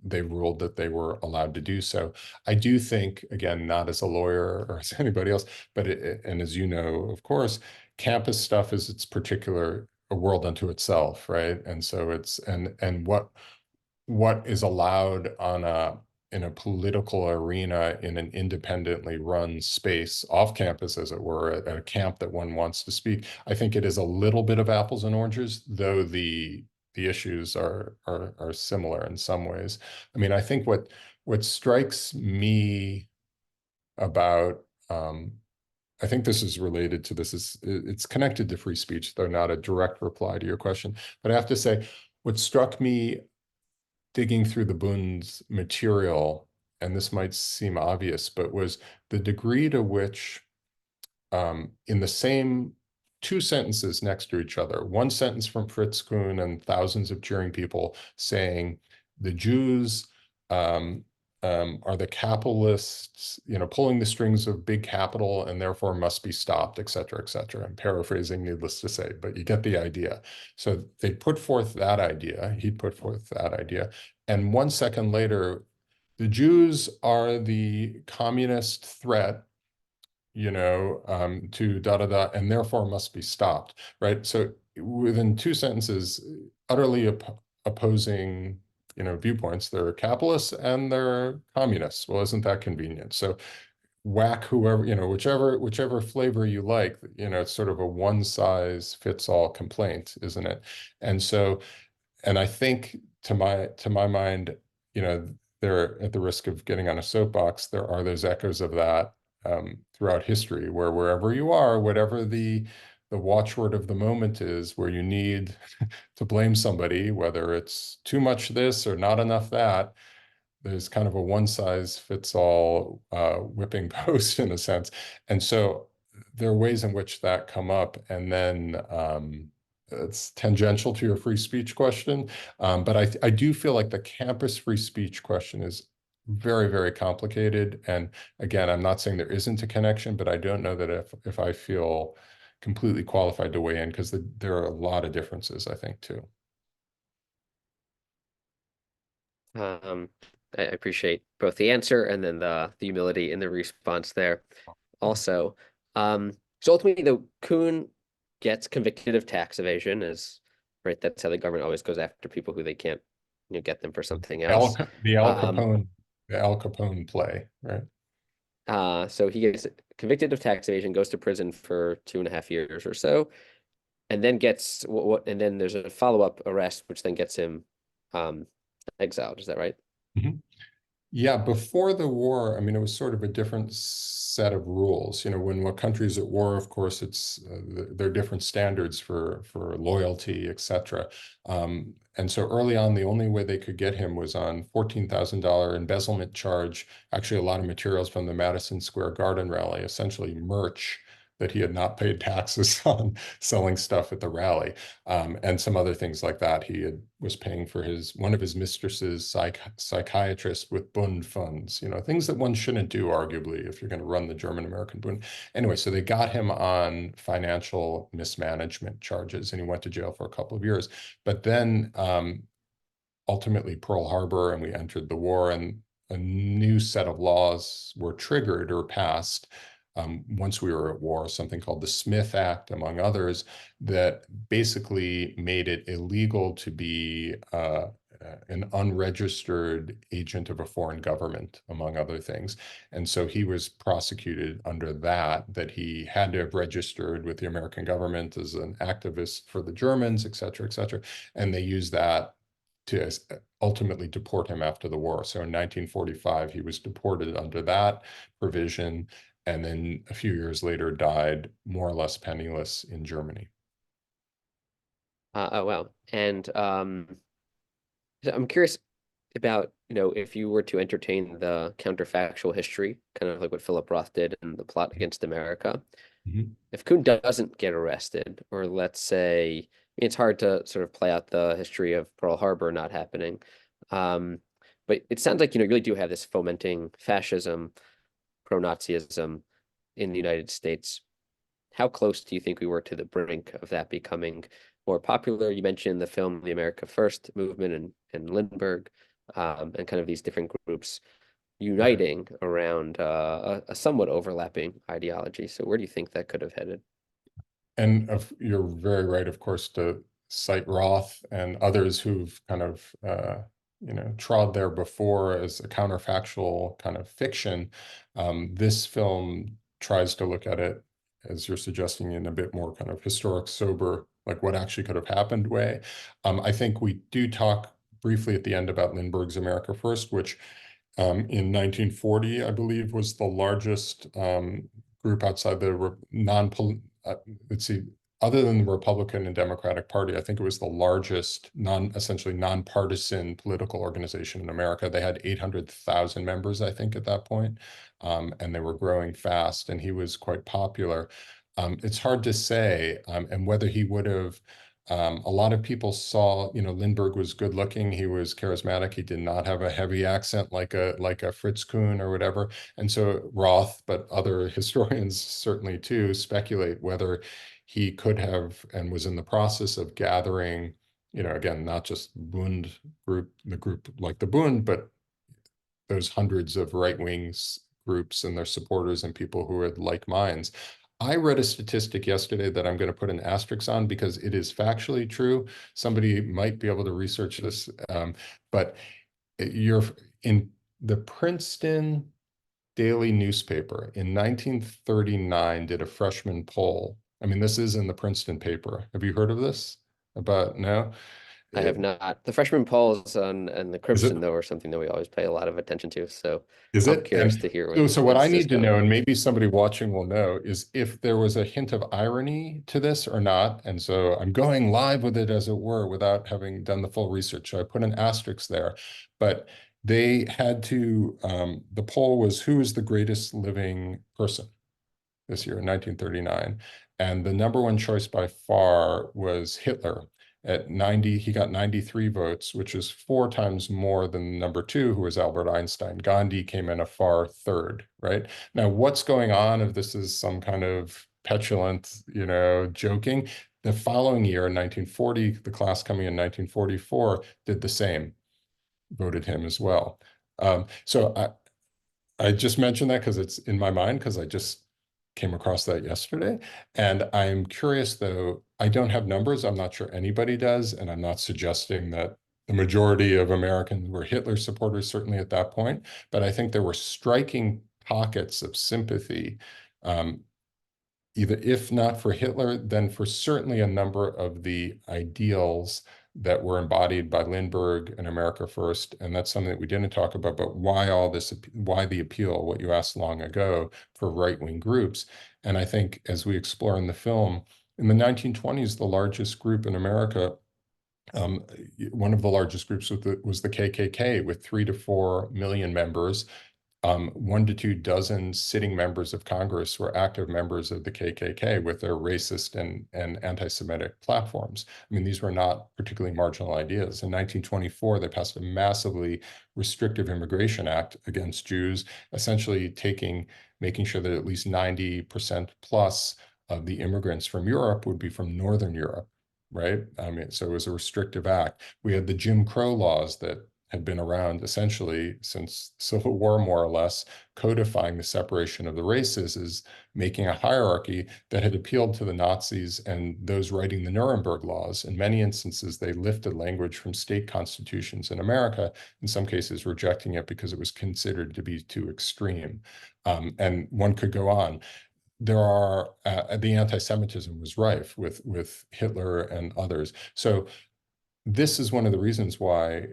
[SPEAKER 2] they ruled that they were allowed to do so. I do think, again, not as a lawyer or as anybody else, but and as you know, of course, campus stuff is its particular a world unto itself, right? And so it's and what is allowed on a in a political arena in an independently run space off campus, as it were, at a camp that one wants to speak. I think it is a little bit of apples and oranges, though the issues are similar in some ways. I mean, I think what strikes me about I think this is related to this is it's connected to free speech, though not a direct reply to your question. But I have to say, what struck me digging through the Bund's material, and this might seem obvious, but was the degree to which in the same two sentences next to each other, one sentence from Fritz Kuhn and thousands of cheering people saying the Jews are the capitalists, pulling the strings of big capital and therefore must be stopped, et cetera, et cetera. I'm paraphrasing, needless to say, but you get the idea. So they put forth that idea. He put forth that idea. And 1 second later, the Jews are the communist threat, to da da da, and therefore must be stopped, right? So within two sentences, utterly opposing, viewpoints. They're capitalists and they're communists. Well, isn't that convenient? So whack whoever, whichever flavor you like, it's sort of a one size fits all complaint, isn't it? And so, and I think to my mind, there, at the risk of getting on a soapbox, there are those echoes of that throughout history, where wherever you are, whatever the watchword of the moment is, where you need to blame somebody, whether it's too much this or not enough that, there's kind of a one size fits all whipping post in a sense. And so there are ways in which that come up. And then it's tangential to your free speech question. But I do feel like the campus free speech question is very, very complicated. And again, I'm not saying there isn't a connection, but I don't know that if I feel completely qualified to weigh in, because there are a lot of differences, I think, too.
[SPEAKER 1] Um, I appreciate both the answer and then the humility in the response there. Also, so ultimately, the Kuhn gets convicted of tax evasion, is right. That's how the government always goes after people who they can't, get them for something else.
[SPEAKER 2] The Al
[SPEAKER 1] Um,
[SPEAKER 2] Capone, the Al Capone play, right?
[SPEAKER 1] so he gets convicted of tax evasion, goes to prison for 2.5 years or so, and then gets and then there's a follow-up arrest, which then gets him exiled. Is that right?
[SPEAKER 2] Mhm. Yeah, before the war, I mean, it was sort of a different set of rules. When a country's at war, of course, it's there are different standards for loyalty, etc. And so early on, the only way they could get him was on $14,000 embezzlement charge. Actually, a lot of materials from the Madison Square Garden rally, essentially merch that he had not paid taxes on, selling stuff at the rally, and some other things like that. Was paying for one of his mistress's psychiatrist with Bund funds, things that one shouldn't do, arguably, if you're going to run the German American Bund. Anyway, so they got him on financial mismanagement charges, and he went to jail for a couple of years. But then ultimately Pearl Harbor, and we entered the war, and a new set of laws were triggered or passed once we were at war, something called the Smith Act, among others, that basically made it illegal to be an unregistered agent of a foreign government, among other things. And so he was prosecuted under that he had to have registered with the American government as an activist for the Germans, et cetera, et cetera. And they used that to ultimately deport him after the war. So in 1945, he was deported under that provision, and then a few years later died more or less penniless in Germany.
[SPEAKER 1] Oh wow. And so I'm curious about, if you were to entertain the counterfactual history, kind of like what Philip Roth did in the plot against America.
[SPEAKER 2] Mhm.
[SPEAKER 1] If Kuhn doesn't get arrested, or let's say, I mean, it's hard to sort of play out the history of Pearl Harbor not happening. Um, But it sounds like, you really do have this fomenting fascism, pro-Nazism in the United States. How close do you think we were to the brink of that becoming more popular? You mentioned the film The America First movement and Lindbergh, and kind of these different groups
[SPEAKER 2] Right.
[SPEAKER 1] uniting around a somewhat overlapping ideology. So where do you think that could have headed?
[SPEAKER 2] And you're very right, of course, to cite Roth and others who've kind of trod there before as a counterfactual kind of fiction. This film tries to look at it, as you're suggesting, in a bit more kind of historic, sober, like what actually could have happened way. I think we do talk briefly at the end about Lindbergh's America First, which in 1940, I believe, was the largest group outside the non let's see, other than the Republican and Democratic Party. I think it was the largest essentially nonpartisan political organization in America. They had 800,000 members, I think, at that point, and they were growing fast, and he was quite popular. It's hard to say, and whether he would have. A lot of people saw, Lindbergh was good looking. He was charismatic. He did not have a heavy accent like a Fritz Kuhn or whatever. And so Roth, but other historians certainly too, speculate whether he could have and was in the process of gathering, again, not just Bund group, the group like the Bund, but those hundreds of right-wing groups and their supporters and people who had like minds. I read a statistic yesterday that I'm going to put an asterisk on because it is factually true. Somebody might be able to research this, but you're in the Princeton Daily newspaper in 1939 did a freshman poll. I mean, this is in the Princeton paper. Have you heard of this? About no?
[SPEAKER 1] I
[SPEAKER 2] Eh,
[SPEAKER 1] have not. The freshman polls on and the
[SPEAKER 2] Is it
[SPEAKER 1] Crimson, though, are something that we always pay a lot of attention to. So
[SPEAKER 2] Is
[SPEAKER 1] I'm
[SPEAKER 2] it?
[SPEAKER 1] curious
[SPEAKER 2] And
[SPEAKER 1] to hear
[SPEAKER 2] so
[SPEAKER 1] where
[SPEAKER 2] what I
[SPEAKER 1] this is
[SPEAKER 2] need to
[SPEAKER 1] going.
[SPEAKER 2] know, and maybe somebody watching will know, is if there was a hint of irony to this or not. And so I'm going live with it, as it were, without having done the full research. So I put an asterisk there. But they had to, the poll was who is the greatest living person this year in 1939. And the number one choice by far was Hitler. At 90, he got 93 votes, which is 4 times more than number two, who was Albert Einstein. Gandhi came in a far third, right? Now, what's going on if this is some kind of petulant, joking? The following year, in 1940, the class coming in 1944 did the same, voted him as well. So I just mentioned that because it's in my mind because I just came across that yesterday. And I'm curious, though, I don't have numbers. I'm not sure anybody does. And I'm not suggesting that the majority of Americans were Hitler supporters, certainly at that point. But I think there were striking pockets of sympathy, um, either if not for Hitler, then for certainly a number of the ideals that were embodied by Lindbergh and America First. And that's something that we didn't talk about, but why all this, why the appeal, what you asked long ago for right-wing groups. And I think as we explore in the film, in the 1920s, the largest group in America, um, one of the largest groups was the KKK with 3 to 4 million members. 1 to 2 dozen sitting members of Congress were active members of the KKK with their racist and anti-Semitic platforms. I mean, these were not particularly marginal ideas. In 1924, they passed a massively restrictive immigration act against Jews, essentially making sure that at least 90% plus of the immigrants from Europe would be from Northern Europe, right? I mean, so it was a restrictive act. We had the Jim Crow laws that had been around essentially since Civil War, more or less, codifying the separation of the races is making a hierarchy that had appealed to the Nazis and those writing the Nuremberg laws. In many instances, they lifted language from state constitutions in America, in some cases rejecting it because it was considered to be too extreme. And one could go on. The anti-Semitism was rife with Hitler and others. So this is one of the reasons why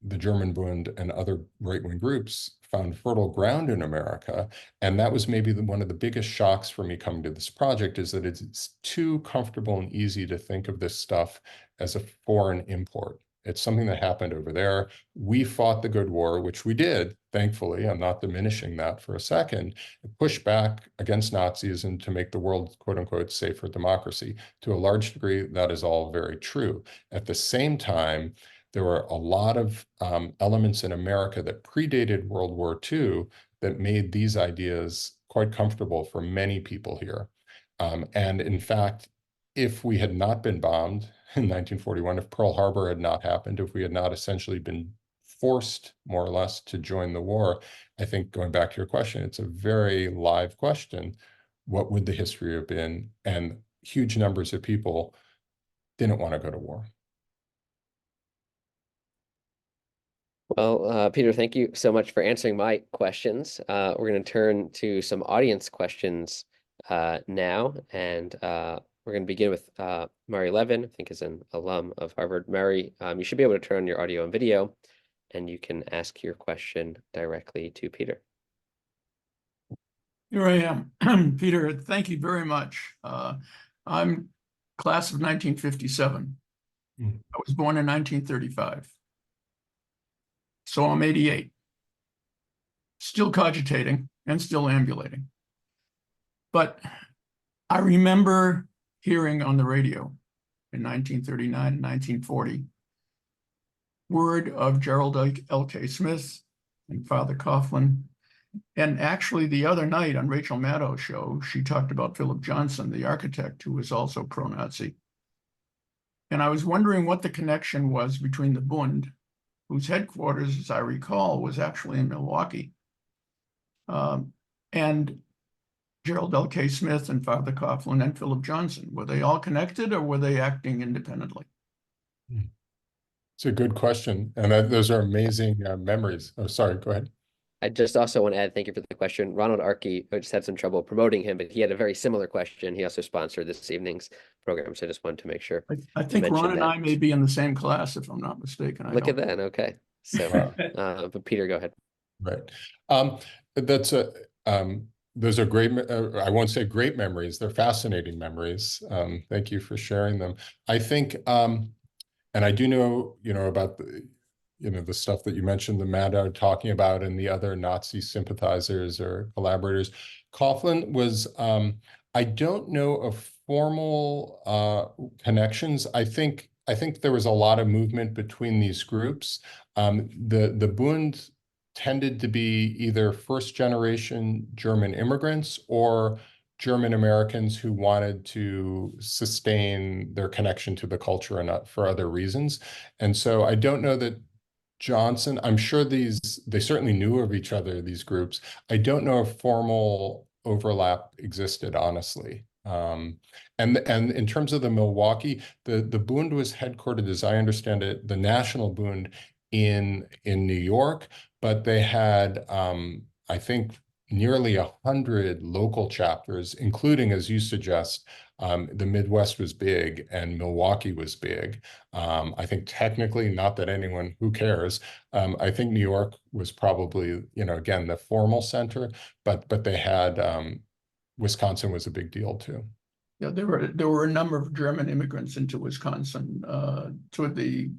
[SPEAKER 2] the German Bund and other right-wing groups found fertile ground in America. And that was maybe one of the biggest shocks for me coming to this project, is that it's too comfortable and easy to think of this stuff as a foreign import. It's something that happened over there. We fought the good war, which we did, thankfully. I'm not diminishing that for a second. Push back against Nazism to make the world, quote unquote, safe for democracy. To a large degree, that is all very true. At the same time, there were a lot of elements in America that predated World War II that made these ideas quite comfortable for many people here. And in fact, if we had not been bombed in 1941, if Pearl Harbor had not happened, if we had not essentially been forced, more or less, to join the war, I think going back to your question, it's a very live question. What would the history have been? And huge numbers of people didn't want to go to war.
[SPEAKER 1] Well, Peter, thank you so much for answering my questions. We're going to turn to some audience questions now, and we're going to begin with Murray Levin, I think is an alum of Harvard. Murray, you should be able to turn on your audio and video, and you can ask your question directly to Peter.
[SPEAKER 3] Here I am. Peter, thank you very much. I'm class of 1957. I was born in 1935. So I'm 88. Still cogitating and still ambulating. But I remember hearing on the radio in 1939 and 1940 word of Gerald L.K. Smith and Father Coughlin. And actually, the other night on Rachel Maddow's show, she talked about Philip Johnson, the architect, who was also pro-Nazi. And I was wondering what the connection was between the Bund, whose headquarters, as I recall, was actually in Milwaukee, and Gerald L.K. Smith and Father Coughlin and Philip Johnson. Were they all connected, or were they acting independently?
[SPEAKER 2] It's a good question. And those are amazing memories. Oh, sorry, go ahead.
[SPEAKER 1] I just also want to add, thank you for the question. Ronald Arkey, I just had some trouble promoting him, but he had a very similar question. He also sponsored this evening's program, so I just wanted to make sure.
[SPEAKER 3] I think Ron and I may be in the same class, if I'm not mistaken.
[SPEAKER 1] Look at that. Okay. So, but Peter, go ahead.
[SPEAKER 2] Right. Those are great. I won't say great memories. They're fascinating memories. Thank you for sharing them. I think, and I do know, about the stuff that you mentioned, the Maddow talking about, and the other Nazi sympathizers or collaborators. Coughlin was, I don't know of formal connections. I think there was a lot of movement between these groups. The Bund tended to be either first-generation German immigrants or German Americans who wanted to sustain their connection to the culture and not for other reasons. And so I don't know that Johnson, I'm sure they certainly knew of each other, these groups. I don't know if formal overlap existed, honestly. And in terms of the Milwaukee, the Bund was headquartered, as I understand it, the National Bund in New York, but they had, I think, nearly 100 local chapters, including, as you suggest, the Midwest was big and Milwaukee was big. I think technically, not that anyone, who cares? I think New York was probably, again, the formal center, but they had, Wisconsin was a big deal too.
[SPEAKER 3] Yeah, there were a number of German immigrants into Wisconsin toward the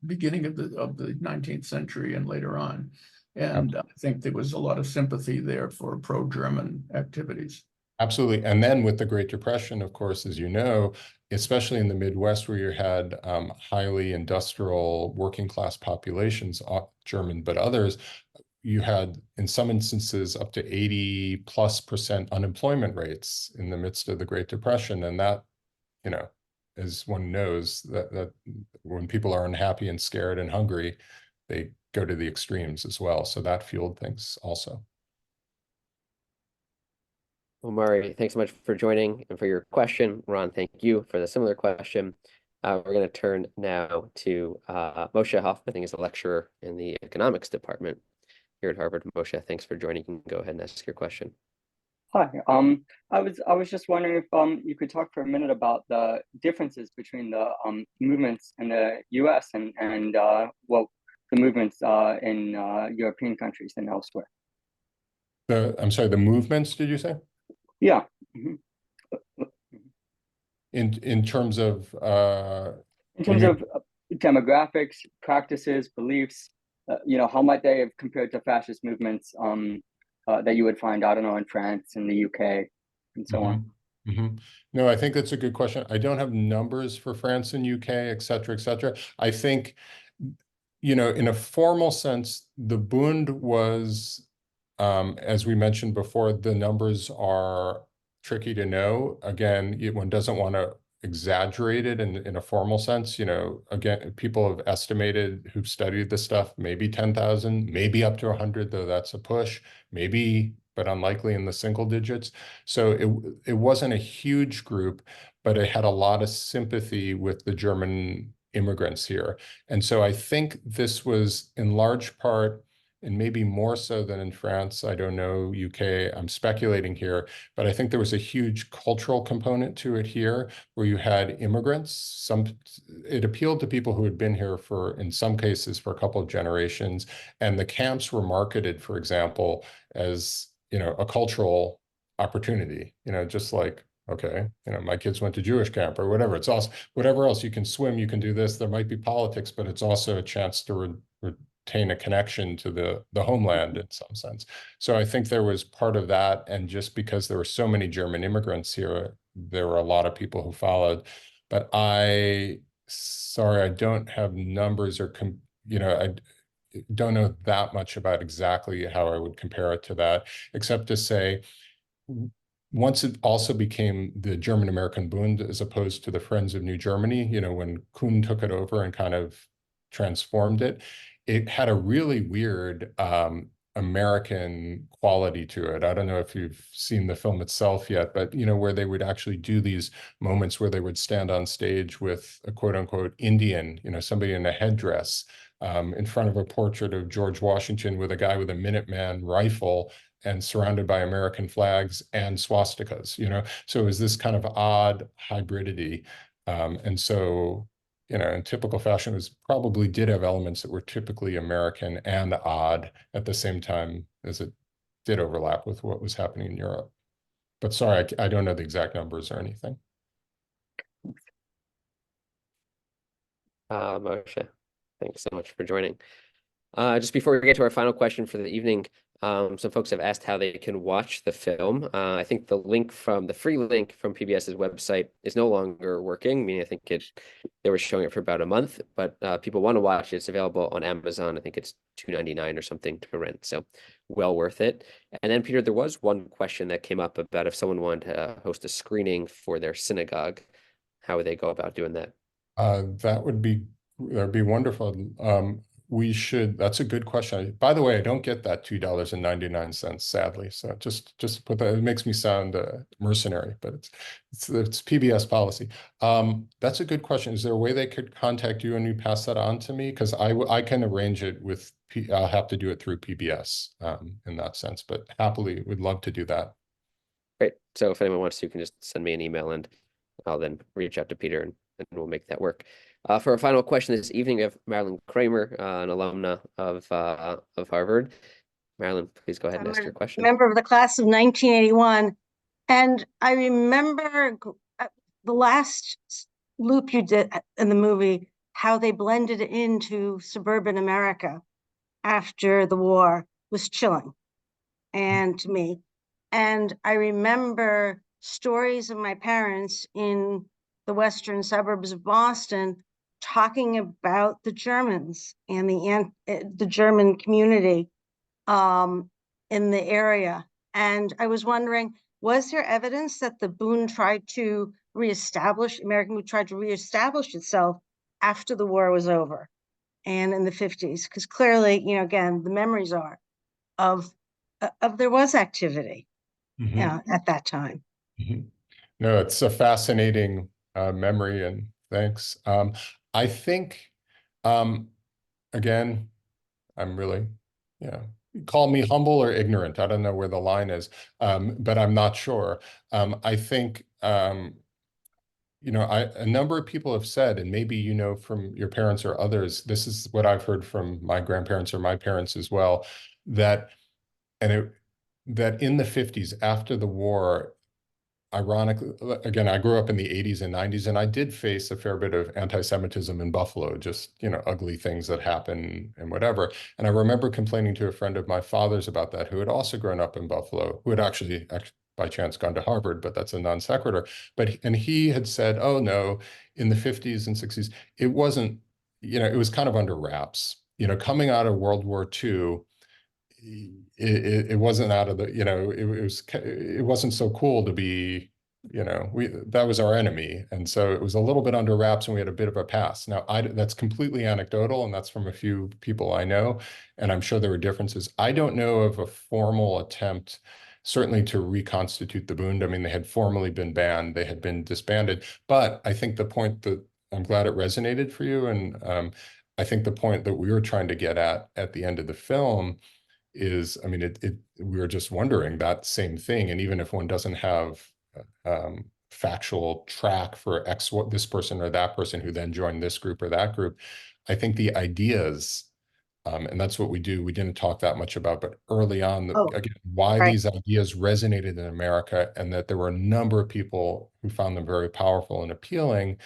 [SPEAKER 3] beginning of the 19th century and later on. And I think there was a lot of sympathy there for pro-German activities.
[SPEAKER 2] Absolutely. And then with the Great Depression, of course, as you know, especially in the Midwest, where you had highly industrial working class populations, German, but others, you had, in some instances, up to 80+% unemployment rates in the midst of the Great Depression. And that, as one knows, that when people are unhappy and scared and hungry, they go to the extremes as well. So that fueled things also.
[SPEAKER 1] Well, Murray, thanks so much for joining and for your question. Ron, thank you for the similar question. We're going to turn now to Moshe Hoffman. I think he's a lecturer in the economics department here at Harvard. Moshe, thanks for joining. You can go ahead and ask your question.
[SPEAKER 4] Hi. I was just wondering if you could talk for a minute about the differences between the movements in the U.S. and the movements in European countries and elsewhere.
[SPEAKER 2] I'm sorry, the movements, did you say?
[SPEAKER 4] Yeah.
[SPEAKER 2] In terms of
[SPEAKER 4] demographics, practices, beliefs, how might they have compared to fascist movements that you would find, I don't know, in France, in the UK, and so on?
[SPEAKER 2] No, I think that's a good question. I don't have numbers for France and UK, et cetera, et cetera. I think in a formal sense, the Bund was, as we mentioned before, the numbers are tricky to know. Again, one doesn't want to exaggerate it in a formal sense. Again, people have estimated who've studied this stuff, maybe 10,000, maybe up to 100, though that's a push, maybe, but unlikely in the single digits. So it wasn't a huge group, but it had a lot of sympathy with the German immigrants here. And so I think this was in large part, and maybe more so than in France, I don't know, UK, I'm speculating here, but I think there was a huge cultural component to it here, where you had immigrants. It appealed to people who had been here in some cases, for a couple of generations. And the camps were marketed, for example, as, a cultural opportunity, just like, okay, my kids went to Jewish camp or whatever. It's also whatever else. You can swim, you can do this. There might be politics, but it's also a chance to retain a connection to the homeland in some sense. So I think there was part of that. And just because there were so many German immigrants here, there were a lot of people who followed. But sorry, I don't have numbers or, I don't know that much about exactly how I would compare it to that, except to say, once it also became the German-American Bund as opposed to the Friends of New Germany, when Kuhn took it over and kind of transformed it, it had a really weird American quality to it. I don't know if you've seen the film itself yet, but where they would actually do these moments where they would stand on stage with a quote unquote Indian, somebody in a headdress, in front of a portrait of George Washington with a guy with a Minuteman rifle and surrounded by American flags and swastikas, So it was this kind of odd hybridity. And so, in typical fashion, it probably did have elements that were typically American and odd at the same time as it did overlap with what was happening in Europe. But sorry, I don't know the exact numbers or anything.
[SPEAKER 1] Moshe, thanks so much for joining. Just before we get to our final question for the evening, some folks have asked how they can watch the film. I think the free link from PBS's website is no longer working. I mean, I think they were showing it for about a month, but people want to watch it. It's available on Amazon. I think it's $2.99 or something to rent, so well worth it. And then, Peter, there was one question that came up about if someone wanted to host a screening for their synagogue, how would they go about doing that?
[SPEAKER 2] That'd be wonderful. That's a good question. By the way, I don't get that $2.99, sadly. So just put that, it makes me sound mercenary, but it's PBS policy. That's a good question. Is there a way they could contact you and you pass that on to me? Because I can arrange it with, I'll have to do it through PBS in that sense, but happily would love to do that.
[SPEAKER 1] Great. So if anyone wants to, you can just send me an email and I'll then reach out to Peter and we'll make that work. For our final question this evening, we have Marilyn Kramer, an alumna of Harvard. Marilyn, please go ahead and ask your question.
[SPEAKER 5] Member of the class of 1981, and I remember the last loop you did in the movie, how they blended into suburban America after the war was chilling, and to me, and I remember stories of my parents in the western suburbs of Boston talking about the Germans and the German community in the area. And I was wondering, was there evidence that the Bund tried to reestablish, American Bund tried to reestablish itself after the war was over and in the 50s? Because clearly, again, the memories are of there was activity at that time.
[SPEAKER 2] No, it's a fascinating memory, and thanks. I think, again, I'm really, call me humble or ignorant. I don't know where the line is, but I'm not sure. I think, a number of people have said, and maybe from your parents or others, this is what I've heard from my grandparents or my parents as well, that in the 50s, after the war, ironically, again, I grew up in the 80s and 90s, and I did face a fair bit of anti-Semitism in Buffalo, just, ugly things that happen and whatever. And I remember complaining to a friend of my father's about that, who had also grown up in Buffalo, who had actually by chance gone to Harvard, but that's a non sequitur. And he had said, oh no, in the 50s and 60s, it wasn't, it was kind of under wraps. coming out of World War II, it wasn't out of the, it wasn't so cool to be, that was our enemy. And so it was a little bit under wraps and we had a bit of a past. Now, that's completely anecdotal, and that's from a few people I know, and I'm sure there were differences. I don't know of a formal attempt, certainly to reconstitute the Bund. I mean, they had formally been banned, they had been disbanded, but I think the point that I'm glad it resonated for you, and I think the point that we were trying to get at the end of the film is, I mean, we were just wondering that same thing. And even if one doesn't have factual track for this person or that person who then joined this group or that group, I think the ideas, and that's what we do. We didn't talk that much about, but early on, again, why these ideas resonated in America, and that there were a number of people who found them very powerful and appealing,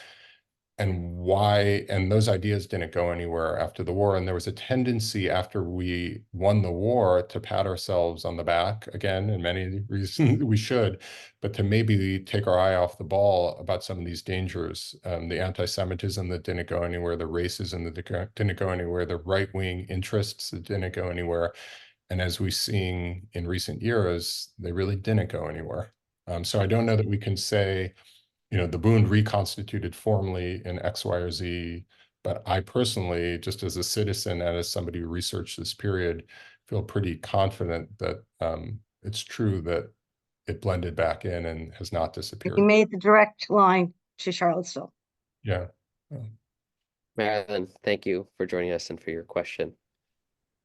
[SPEAKER 2] and why, and those ideas didn't go anywhere after the war. And there was a tendency after we won the war to pat ourselves on the back again, and many reasons we should, but to maybe take our eye off the ball about some of these dangers, the anti-Semitism that didn't go anywhere, the racism that didn't go anywhere, the right-wing interests that didn't go anywhere. And as we've seen in recent years, they really didn't go anywhere. So I don't know that we can say, the Bund reconstituted formally in X, Y, or Z. But I personally, just as a citizen and as somebody who researched this period, feel pretty confident that it's true that it blended back in and has not disappeared.
[SPEAKER 5] You made the direct line to Charlottesville.
[SPEAKER 2] Yeah.
[SPEAKER 1] Marilyn, thank you for joining us and for your question.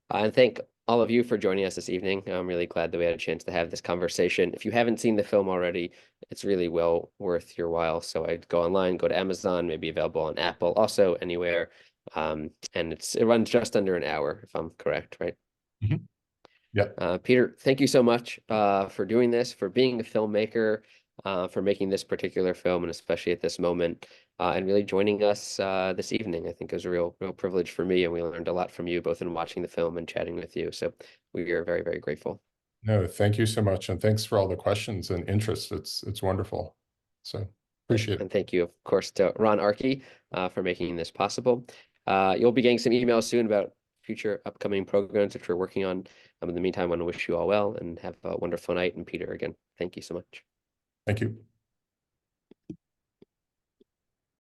[SPEAKER 1] And thank all of you for joining us this evening. I'm really glad that we had a chance to have this conversation. If you haven't seen the film already, it's really well worth your while. So I'd go online, go to Amazon, maybe available on Apple, also anywhere. And it runs just under an hour, if I'm correct, right?
[SPEAKER 2] Mm-hmm. Yeah.
[SPEAKER 1] Peter, thank you so much for doing this, for being a filmmaker, for making this particular film, and especially at this moment, and really joining us this evening. I think it was a real privilege for me, and we learned a lot from you, both in watching the film and chatting with you. So we are very, very grateful.
[SPEAKER 2] No, thank you so much, and thanks for all the questions and interest. It's wonderful. So appreciate it.
[SPEAKER 1] And thank you, of course, to Ron Arkey for making this possible. You'll be getting some emails soon about future upcoming programs which we're working on. In the meantime, I want to wish you all well and have a wonderful night. And Peter, again, thank you so much.
[SPEAKER 2] Thank you.